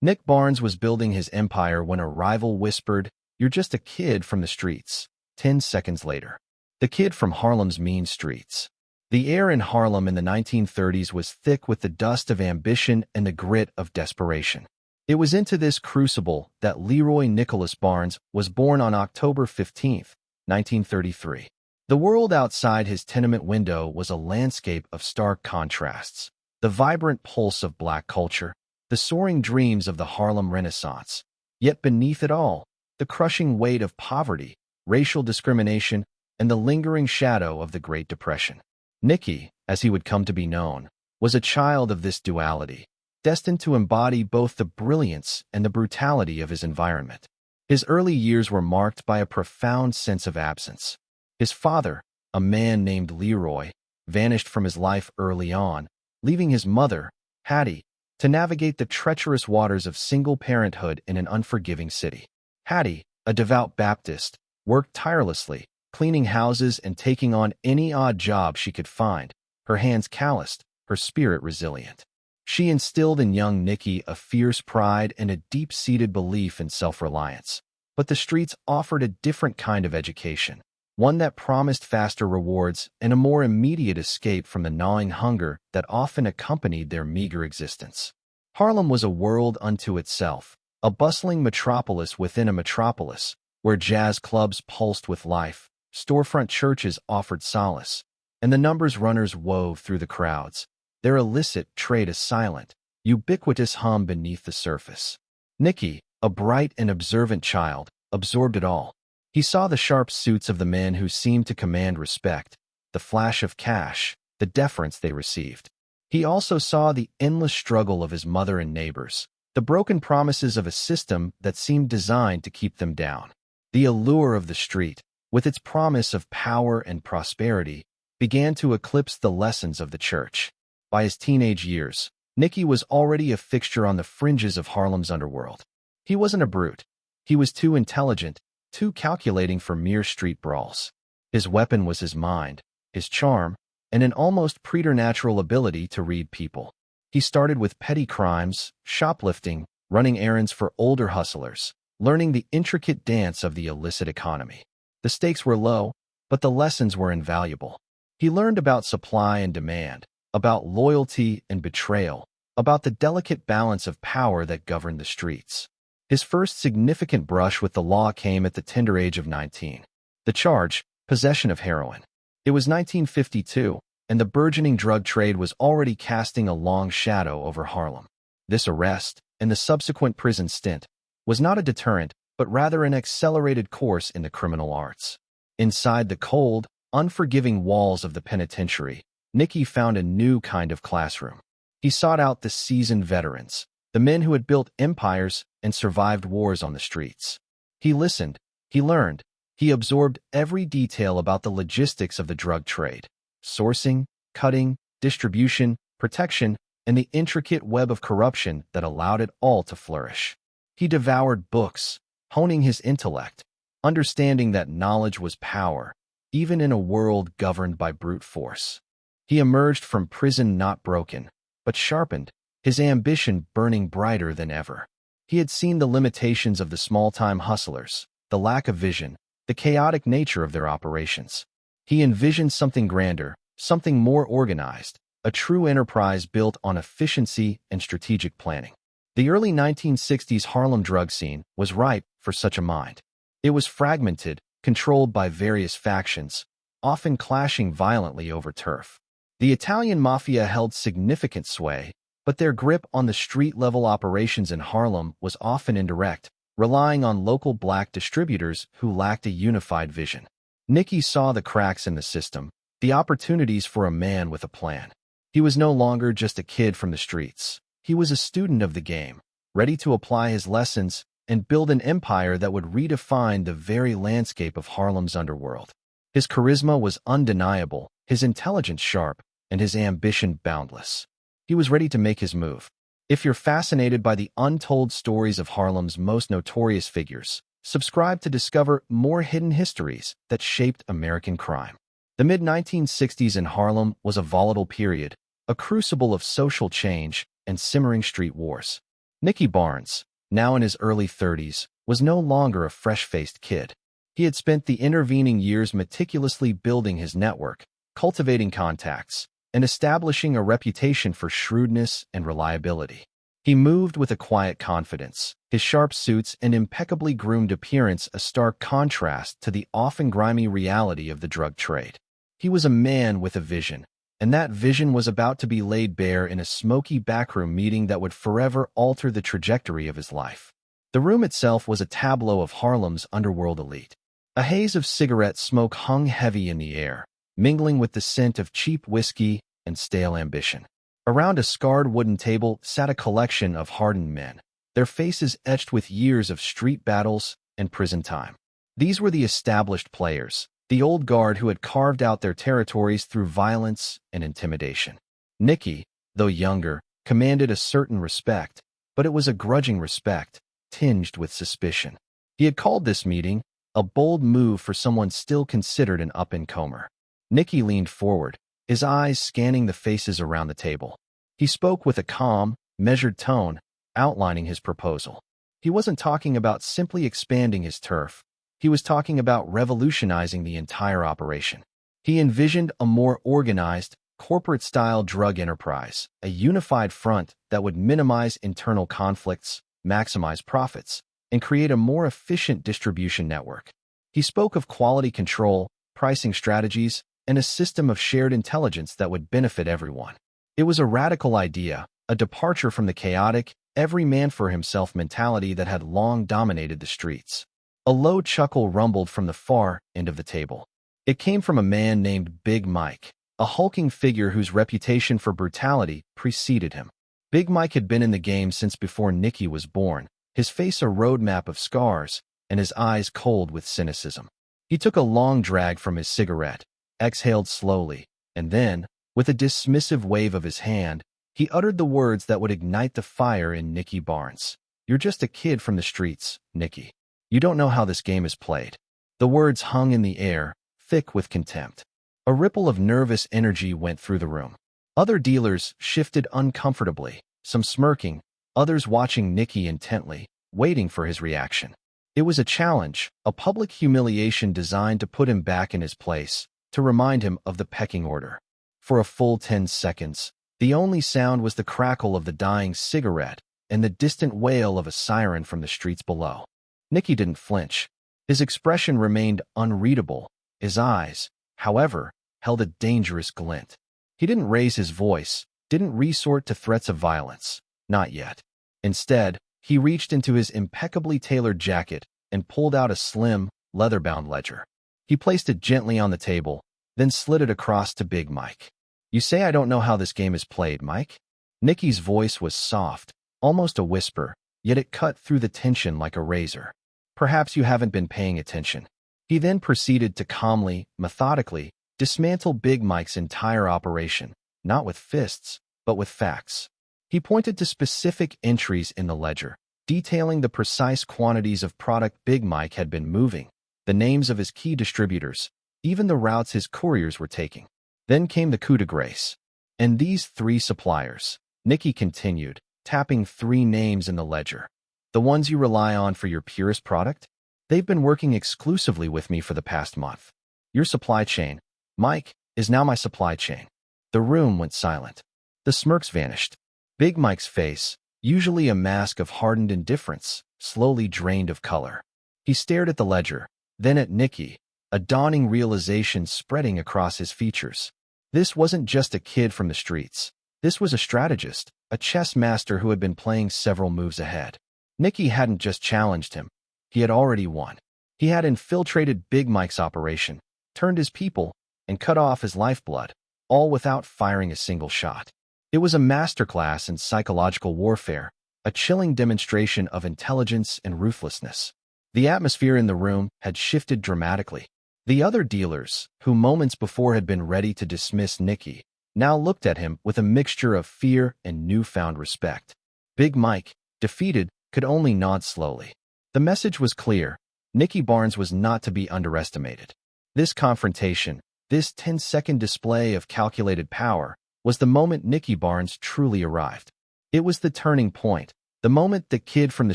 Nick Barnes was building his empire when a rival whispered, "You're just a kid from the streets." 10 seconds later, the kid from Harlem's mean streets. The air in Harlem in the 1930s was thick with the dust of ambition and the grit of desperation. It was into this crucible that Leroy Nicholas Barnes was born on October 15, 1933. The world outside his tenement window was a landscape of stark contrasts. The vibrant pulse of black culture, the soaring dreams of the Harlem Renaissance. Yet beneath it all, the crushing weight of poverty, racial discrimination, and the lingering shadow of the Great Depression. Nicky, as he would come to be known, was a child of this duality, destined to embody both the brilliance and the brutality of his environment. His early years were marked by a profound sense of absence. His father, a man named Leroy, vanished from his life early on, leaving his mother, Hattie, to navigate the treacherous waters of single parenthood in an unforgiving city. Hattie, a devout Baptist, worked tirelessly, cleaning houses and taking on any odd job she could find, her hands calloused, her spirit resilient. She instilled in young Nicky a fierce pride and a deep-seated belief in self-reliance. But the streets offered a different kind of education, one that promised faster rewards and a more immediate escape from the gnawing hunger that often accompanied their meager existence. Harlem was a world unto itself, a bustling metropolis within a metropolis, where jazz clubs pulsed with life, storefront churches offered solace, and the numbers runners wove through the crowds, their illicit trade a silent, ubiquitous hum beneath the surface. Nicky, a bright and observant child, absorbed it all. He saw the sharp suits of the men who seemed to command respect, the flash of cash, the deference they received. He also saw the endless struggle of his mother and neighbors, the broken promises of a system that seemed designed to keep them down. The allure of the street, with its promise of power and prosperity, began to eclipse the lessons of the church. By his teenage years, Nicky was already a fixture on the fringes of Harlem's underworld. He wasn't a brute. He was too intelligent, too calculating for mere street brawls. His weapon was his mind, his charm, and an almost preternatural ability to read people. He started with petty crimes, shoplifting, running errands for older hustlers, learning the intricate dance of the illicit economy. The stakes were low, but the lessons were invaluable. He learned about supply and demand, about loyalty and betrayal, about the delicate balance of power that governed the streets. His first significant brush with the law came at the tender age of 19. The charge, possession of heroin. It was 1952, and the burgeoning drug trade was already casting a long shadow over Harlem. This arrest, and the subsequent prison stint, was not a deterrent, but rather an accelerated course in the criminal arts. Inside the cold, unforgiving walls of the penitentiary, Nicky found a new kind of classroom. He sought out the seasoned veterans, the men who had built empires and survived wars on the streets. He listened, he learned, he absorbed every detail about the logistics of the drug trade: sourcing, cutting, distribution, protection, and the intricate web of corruption that allowed it all to flourish. He devoured books, honing his intellect, understanding that knowledge was power, even in a world governed by brute force. He emerged from prison not broken, but sharpened, his ambition burning brighter than ever. He had seen the limitations of the small-time hustlers, the lack of vision, the chaotic nature of their operations. He envisioned something grander, something more organized, a true enterprise built on efficiency and strategic planning. The early 1960s Harlem drug scene was ripe for such a mind. It was fragmented, controlled by various factions, often clashing violently over turf. The Italian mafia held significant sway, but their grip on the street-level operations in Harlem was often indirect, relying on local black distributors who lacked a unified vision. Nicky saw the cracks in the system, the opportunities for a man with a plan. He was no longer just a kid from the streets. He was a student of the game, ready to apply his lessons and build an empire that would redefine the very landscape of Harlem's underworld. His charisma was undeniable, his intelligence sharp, and his ambition boundless. He was ready to make his move. If you're fascinated by the untold stories of Harlem's most notorious figures, subscribe to discover more hidden histories that shaped American crime. The mid-1960s in Harlem was a volatile period, a crucible of social change and simmering street wars. Nicky Barnes, now in his early 30s, was no longer a fresh-faced kid. He had spent the intervening years meticulously building his network, cultivating contacts, and establishing a reputation for shrewdness and reliability. He moved with a quiet confidence, his sharp suits and impeccably groomed appearance a stark contrast to the often grimy reality of the drug trade. He was a man with a vision, and that vision was about to be laid bare in a smoky backroom meeting that would forever alter the trajectory of his life. The room itself was a tableau of Harlem's underworld elite. A haze of cigarette smoke hung heavy in the air, mingling with the scent of cheap whiskey and stale ambition. Around a scarred wooden table sat a collection of hardened men, their faces etched with years of street battles and prison time. These were the established players, the old guard who had carved out their territories through violence and intimidation. Nicky, though younger, commanded a certain respect, but it was a grudging respect, tinged with suspicion. He had called this meeting a bold move for someone still considered an up-and-comer. Nicky leaned forward, his eyes scanning the faces around the table. He spoke with a calm, measured tone, outlining his proposal. He wasn't talking about simply expanding his turf. He was talking about revolutionizing the entire operation. He envisioned a more organized, corporate-style drug enterprise, a unified front that would minimize internal conflicts, maximize profits, and create a more efficient distribution network. He spoke of quality control, pricing strategies, and a system of shared intelligence that would benefit everyone. It was a radical idea, a departure from the chaotic, every man for himself mentality that had long dominated the streets. A low chuckle rumbled from the far end of the table. It came from a man named Big Mike, a hulking figure whose reputation for brutality preceded him. Big Mike had been in the game since before Nicky was born, his face a roadmap of scars, and his eyes cold with cynicism. He took a long drag from his cigarette, exhaled slowly, and then, with a dismissive wave of his hand, he uttered the words that would ignite the fire in Nicky Barnes. "You're just a kid from the streets, Nicky. You don't know how this game is played." The words hung in the air, thick with contempt. A ripple of nervous energy went through the room. Other dealers shifted uncomfortably, some smirking, others watching Nicky intently, waiting for his reaction. It was a challenge, a public humiliation designed to put him back in his place, to remind him of the pecking order. For a full 10 seconds, the only sound was the crackle of the dying cigarette and the distant wail of a siren from the streets below. Nicky didn't flinch. His expression remained unreadable. His eyes, however, held a dangerous glint. He didn't raise his voice, didn't resort to threats of violence. Not yet. Instead, he reached into his impeccably tailored jacket and pulled out a slim, leather-bound ledger. He placed it gently on the table, then slid it across to Big Mike. "You say I don't know how this game is played, Mike?" Nicky's voice was soft, almost a whisper, yet it cut through the tension like a razor. "Perhaps you haven't been paying attention." He then proceeded to calmly, methodically, dismantle Big Mike's entire operation, not with fists, but with facts. He pointed to specific entries in the ledger, detailing the precise quantities of product Big Mike had been moving, the names of his key distributors, even the routes his couriers were taking. Then came the coup de grace. "And these 3 suppliers," Nicky continued, tapping 3 names in the ledger. "The ones you rely on for your purest product? They've been working exclusively with me for the past month. Your supply chain, Mike, is now my supply chain." The room went silent. The smirks vanished. Big Mike's face, usually a mask of hardened indifference, slowly drained of color. He stared at the ledger, then at Nicky, a dawning realization spreading across his features. This wasn't just a kid from the streets. This was a strategist, a chess master who had been playing several moves ahead. Nicky hadn't just challenged him. He had already won. He had infiltrated Big Mike's operation, turned his people, and cut off his lifeblood, all without firing a single shot. It was a masterclass in psychological warfare, a chilling demonstration of intelligence and ruthlessness. The atmosphere in the room had shifted dramatically. The other dealers, who moments before had been ready to dismiss Nicky, now looked at him with a mixture of fear and newfound respect. Big Mike, defeated, could only nod slowly. The message was clear. Nicky Barnes was not to be underestimated. This confrontation, this 10-second display of calculated power, was the moment Nicky Barnes truly arrived. It was the turning point, The moment the kid from the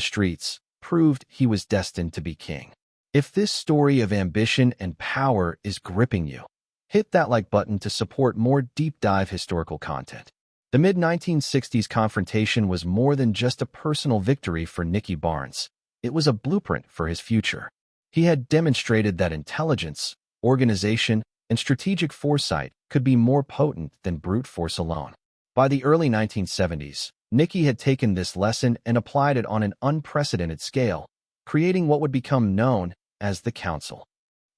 streets proved he was destined to be king. If this story of ambition and power is gripping you, hit that like button to support more deep dive historical content. The mid-1960s confrontation was more than just a personal victory for Nicky Barnes. It was a blueprint for his future. He had demonstrated that intelligence, organization, and strategic foresight could be more potent than brute force alone. By the early 1970s, Nicky had taken this lesson and applied it on an unprecedented scale, creating what would become known as the Council.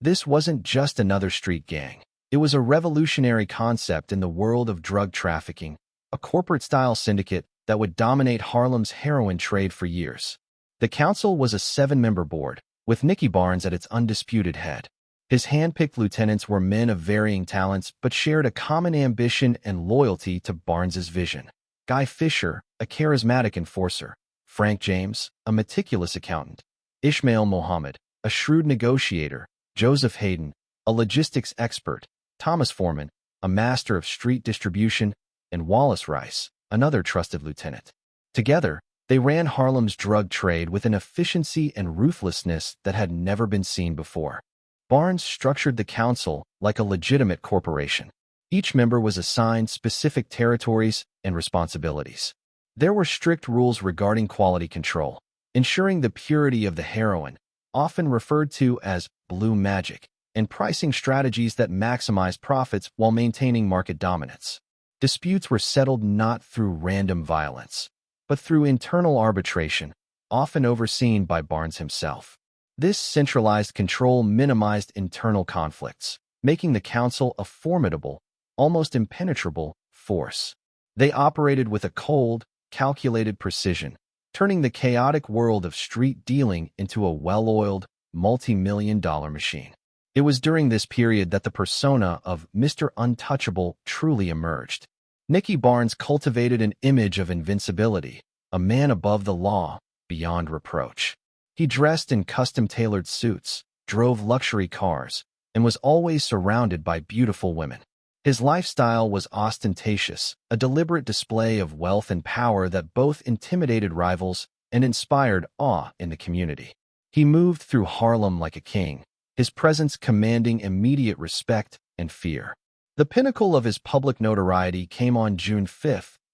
This wasn't just another street gang. It was a revolutionary concept in the world of drug trafficking, a corporate-style syndicate that would dominate Harlem's heroin trade for years. The Council was a 7-member board, with Nicky Barnes at its undisputed head. His hand-picked lieutenants were men of varying talents but shared a common ambition and loyalty to Barnes's vision. Guy Fisher, a charismatic enforcer; Frank James, a meticulous accountant; Ishmael Mohammed, a shrewd negotiator; Joseph Hayden, a logistics expert; Thomas Foreman, a master of street distribution; and Wallace Rice, another trusted lieutenant. Together, they ran Harlem's drug trade with an efficiency and ruthlessness that had never been seen before. Barnes structured the Council like a legitimate corporation. Each member was assigned specific territories and responsibilities. There were strict rules regarding quality control, ensuring the purity of the heroin, often referred to as blue magic, and pricing strategies that maximized profits while maintaining market dominance. Disputes were settled not through random violence, but through internal arbitration, often overseen by Barnes himself. This centralized control minimized internal conflicts, making the Council a formidable, almost impenetrable force. They operated with a cold, calculated precision, turning the chaotic world of street dealing into a well-oiled, multi-million-dollar machine. It was during this period that the persona of Mr. Untouchable truly emerged. Nicky Barnes cultivated an image of invincibility, a man above the law, beyond reproach. He dressed in custom-tailored suits, drove luxury cars, and was always surrounded by beautiful women. His lifestyle was ostentatious, a deliberate display of wealth and power that both intimidated rivals and inspired awe in the community. He moved through Harlem like a king, his presence commanding immediate respect and fear. The pinnacle of his public notoriety came on June 5,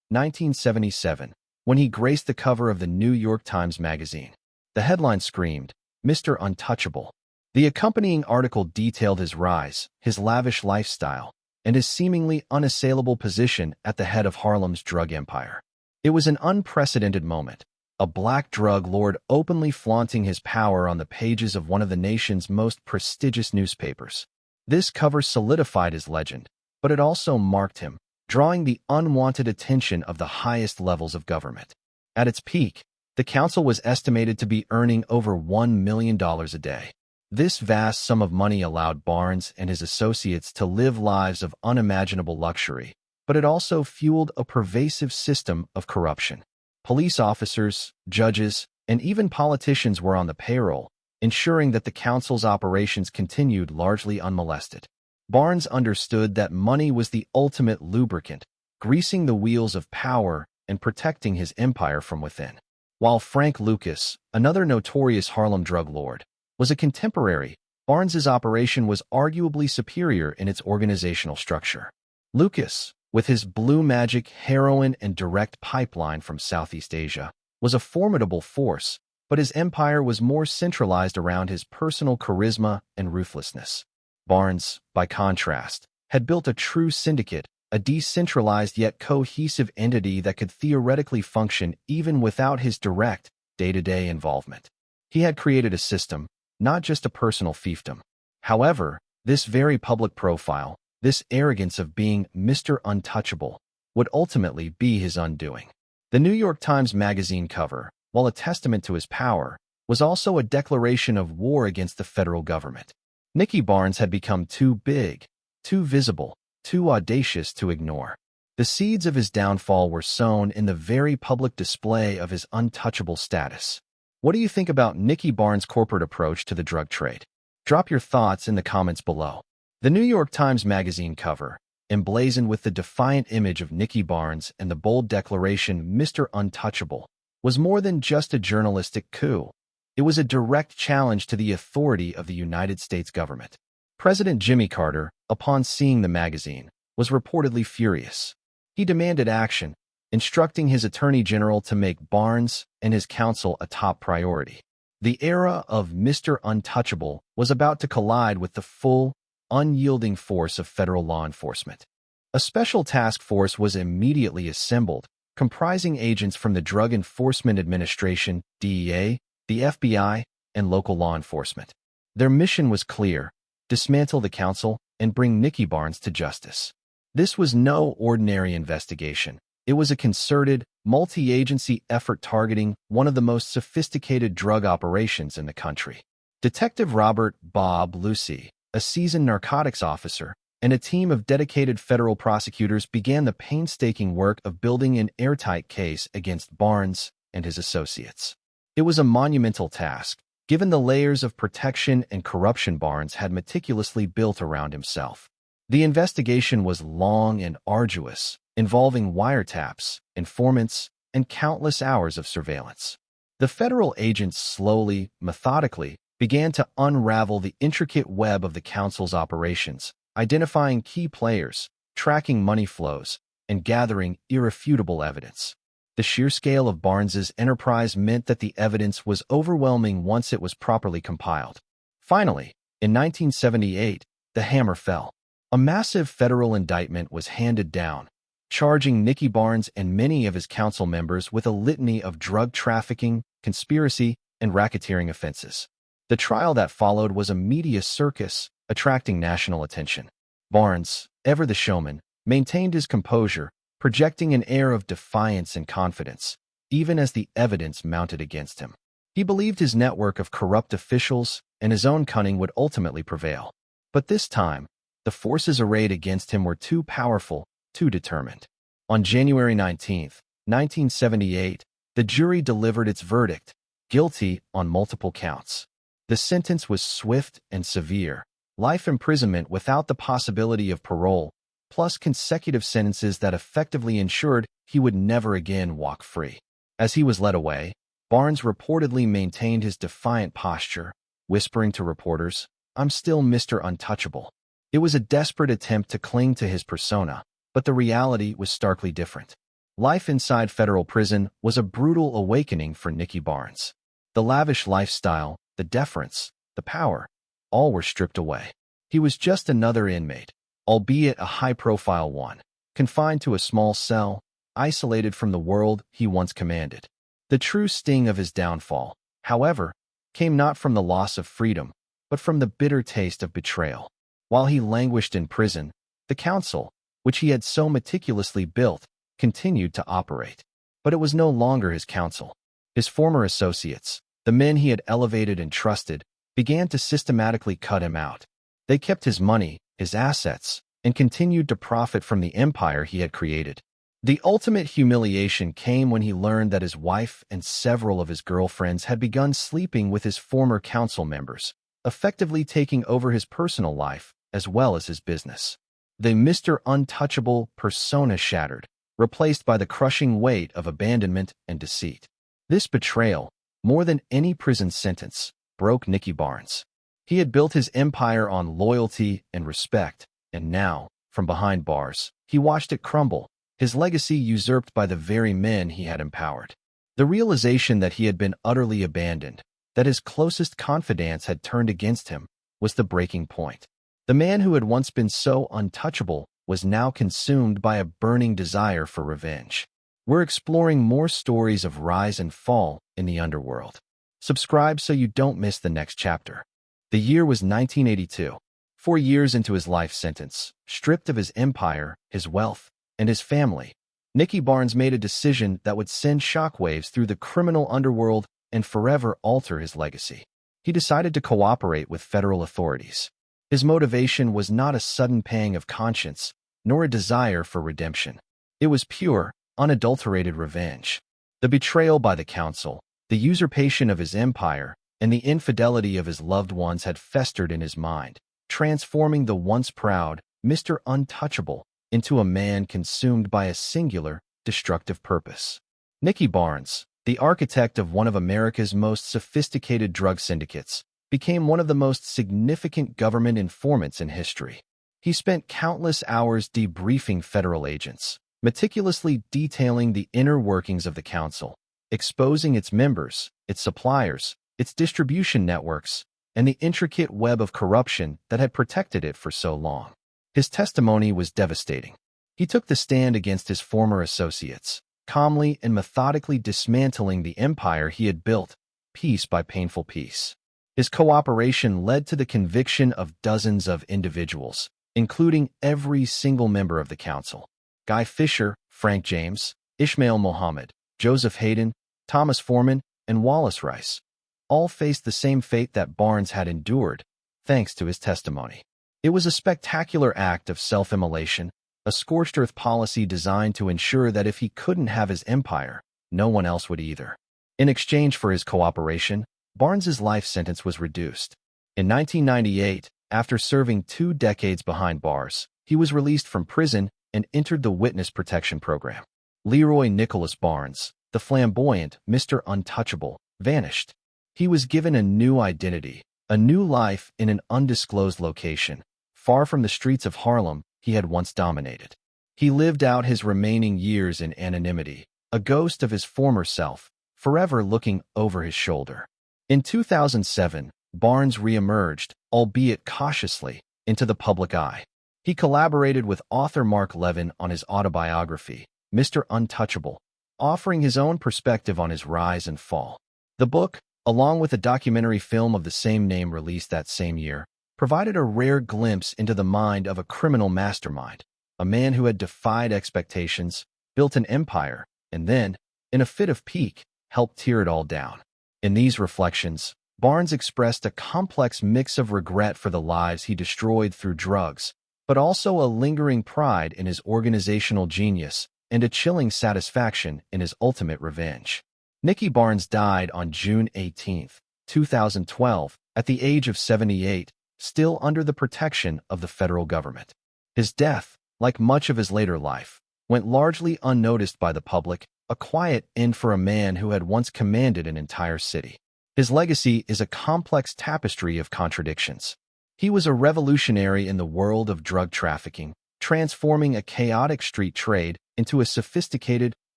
1977, when he graced the cover of the New York Times Magazine. The headline screamed, "Mr. Untouchable." The accompanying article detailed his rise, his lavish lifestyle, and his seemingly unassailable position at the head of Harlem's drug empire. It was an unprecedented moment, a black drug lord openly flaunting his power on the pages of one of the nation's most prestigious newspapers. This cover solidified his legend, but it also marked him, drawing the unwanted attention of the highest levels of government. At its peak, the Council was estimated to be earning over $1 million a day. This vast sum of money allowed Barnes and his associates to live lives of unimaginable luxury, but it also fueled a pervasive system of corruption. Police officers, judges, and even politicians were on the payroll, ensuring that the Council's operations continued largely unmolested. Barnes understood that money was the ultimate lubricant, greasing the wheels of power and protecting his empire from within. While Frank Lucas, another notorious Harlem drug lord, was a contemporary, Barnes's operation was arguably superior in its organizational structure. Lucas, with his blue magic heroin and direct pipeline from Southeast Asia, was a formidable force, but his empire was more centralized around his personal charisma and ruthlessness. Barnes, by contrast, had built a true syndicate, a decentralized yet cohesive entity that could theoretically function even without his direct, day-to-day involvement. He had created a system, not just a personal fiefdom. However, this very public profile, this arrogance of being Mr. Untouchable, would ultimately be his undoing. The New York Times Magazine cover, while a testament to his power, was also a declaration of war against the federal government. Nicky Barnes had become too big, too visible, too audacious to ignore. The seeds of his downfall were sown in the very public display of his untouchable status. What do you think about Nicky Barnes' corporate approach to the drug trade? Drop your thoughts in the comments below. The New York Times Magazine cover, emblazoned with the defiant image of Nicky Barnes and the bold declaration, "Mr. Untouchable," was more than just a journalistic coup. It was a direct challenge to the authority of the United States government. President Jimmy Carter, upon seeing the magazine, was reportedly furious. He demanded action, instructing his Attorney General to make Barnes and his counsel a top priority. The era of Mr. Untouchable was about to collide with the full, unyielding force of federal law enforcement. A special task force was immediately assembled, comprising agents from the Drug Enforcement Administration, DEA, the FBI, and local law enforcement. Their mission was clear: dismantle the council and bring Nicky Barnes to justice. This was no ordinary investigation. It was a concerted, multi-agency effort targeting one of the most sophisticated drug operations in the country. Detective Robert Bob Lucy, a seasoned narcotics officer, and a team of dedicated federal prosecutors began the painstaking work of building an airtight case against Barnes and his associates. It was a monumental task, given the layers of protection and corruption Barnes had meticulously built around himself. The investigation was long and arduous, involving wiretaps, informants, and countless hours of surveillance. The federal agents slowly, methodically, began to unravel the intricate web of the council's operations, identifying key players, tracking money flows, and gathering irrefutable evidence. The sheer scale of Barnes's enterprise meant that the evidence was overwhelming once it was properly compiled. Finally, in 1978, the hammer fell. A massive federal indictment was handed down, charging Nicky Barnes and many of his council members with a litany of drug trafficking, conspiracy, and racketeering offenses. The trial that followed was a media circus, attracting national attention. Barnes, ever the showman, maintained his composure, projecting an air of defiance and confidence, even as the evidence mounted against him. He believed his network of corrupt officials and his own cunning would ultimately prevail. But this time, the forces arrayed against him were too powerful, too determined. On January 19, 1978, the jury delivered its verdict, guilty on multiple counts. The sentence was swift and severe: life imprisonment without the possibility of parole, plus consecutive sentences that effectively ensured he would never again walk free. As he was led away, Barnes reportedly maintained his defiant posture, whispering to reporters, "I'm still Mr. Untouchable." It was a desperate attempt to cling to his persona, but the reality was starkly different. Life inside federal prison was a brutal awakening for Nicky Barnes. The lavish lifestyle, the deference, the power, all were stripped away. He was just another inmate, albeit a high-profile one, confined to a small cell, isolated from the world he once commanded. The true sting of his downfall, however, came not from the loss of freedom, but from the bitter taste of betrayal. While he languished in prison, the council, which he had so meticulously built, continued to operate. But it was no longer his council. His former associates, the men he had elevated and trusted, began to systematically cut him out. They kept his money, his assets, and continued to profit from the empire he had created. The ultimate humiliation came when he learned that his wife and several of his girlfriends had begun sleeping with his former council members, effectively taking over his personal life as well as his business. The Mr. Untouchable persona shattered, replaced by the crushing weight of abandonment and deceit. This betrayal, more than any prison sentence, broke Nicky Barnes. He had built his empire on loyalty and respect, and now, from behind bars, he watched it crumble, his legacy usurped by the very men he had empowered. The realization that he had been utterly abandoned, that his closest confidants had turned against him, was the breaking point. The man who had once been so untouchable was now consumed by a burning desire for revenge. We're exploring more stories of rise and fall in the underworld. Subscribe so you don't miss the next chapter. The year was 1982. 4 years into his life sentence, stripped of his empire, his wealth, and his family, Nicky Barnes made a decision that would send shockwaves through the criminal underworld and forever alter his legacy. He decided to cooperate with federal authorities. His motivation was not a sudden pang of conscience, nor a desire for redemption. It was pure, unadulterated revenge. The betrayal by the council, the usurpation of his empire, and the infidelity of his loved ones had festered in his mind, transforming the once proud Mr. Untouchable into a man consumed by a singular, destructive purpose. Nicky Barnes, the architect of one of America's most sophisticated drug syndicates, became one of the most significant government informants in history. He spent countless hours debriefing federal agents, meticulously detailing the inner workings of the council, exposing its members, its suppliers, its distribution networks, and the intricate web of corruption that had protected it for so long. His testimony was devastating. He took the stand against his former associates, calmly and methodically dismantling the empire he had built, piece by painful piece. His cooperation led to the conviction of dozens of individuals, including every single member of the council. Guy Fisher, Frank James, Ishmael Mohammed, Joseph Hayden, Thomas Foreman, and Wallace Rice all faced the same fate that Barnes had endured, thanks to his testimony. It was a spectacular act of self-immolation, a scorched earth policy designed to ensure that if he couldn't have his empire, no one else would either. In exchange for his cooperation, Barnes's life sentence was reduced. In 1998, after serving 2 decades behind bars, he was released from prison and entered the Witness Protection Program. Leroy Nicholas Barnes, the flamboyant Mr. Untouchable, vanished. He was given a new identity, a new life in an undisclosed location, far from the streets of Harlem he had once dominated. He lived out his remaining years in anonymity, a ghost of his former self, forever looking over his shoulder. In 2007, Barnes re-emerged, albeit cautiously, into the public eye. He collaborated with author Mark Levin on his autobiography, Mr. Untouchable, offering his own perspective on his rise and fall. The book, along with a documentary film of the same name released that same year, provided a rare glimpse into the mind of a criminal mastermind, a man who had defied expectations, built an empire, and then, in a fit of pique, helped tear it all down. In these reflections, Barnes expressed a complex mix of regret for the lives he destroyed through drugs, but also a lingering pride in his organizational genius and a chilling satisfaction in his ultimate revenge. Nicky Barnes died on June 18, 2012, at the age of 78, still under the protection of the federal government. His death, like much of his later life, went largely unnoticed by the public, a quiet end for a man who had once commanded an entire city. His legacy is a complex tapestry of contradictions. He was a revolutionary in the world of drug trafficking, transforming a chaotic street trade into a sophisticated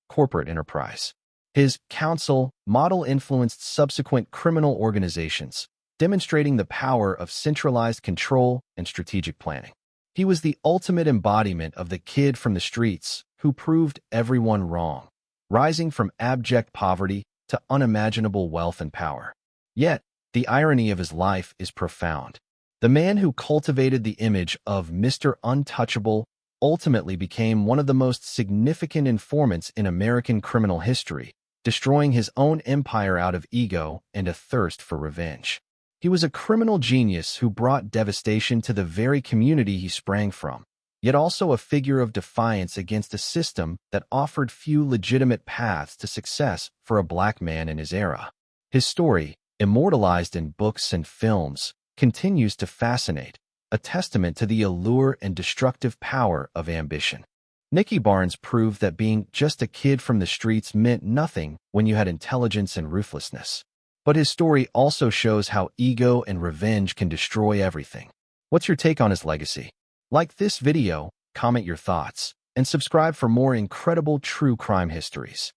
corporate enterprise. His council model influenced subsequent criminal organizations, demonstrating the power of centralized control and strategic planning. He was the ultimate embodiment of the kid from the streets who proved everyone wrong, rising from abject poverty to unimaginable wealth and power. Yet, the irony of his life is profound. The man who cultivated the image of Mr. Untouchable ultimately became one of the most significant informants in American criminal history, destroying his own empire out of ego and a thirst for revenge. He was a criminal genius who brought devastation to the very community he sprang from, yet also a figure of defiance against a system that offered few legitimate paths to success for a black man in his era. His story, immortalized in books and films, continues to fascinate, a testament to the allure and destructive power of ambition. Nicky Barnes proved that being just a kid from the streets meant nothing when you had intelligence and ruthlessness. But his story also shows how ego and revenge can destroy everything. What's your take on his legacy? Like this video, comment your thoughts, and subscribe for more incredible true crime histories.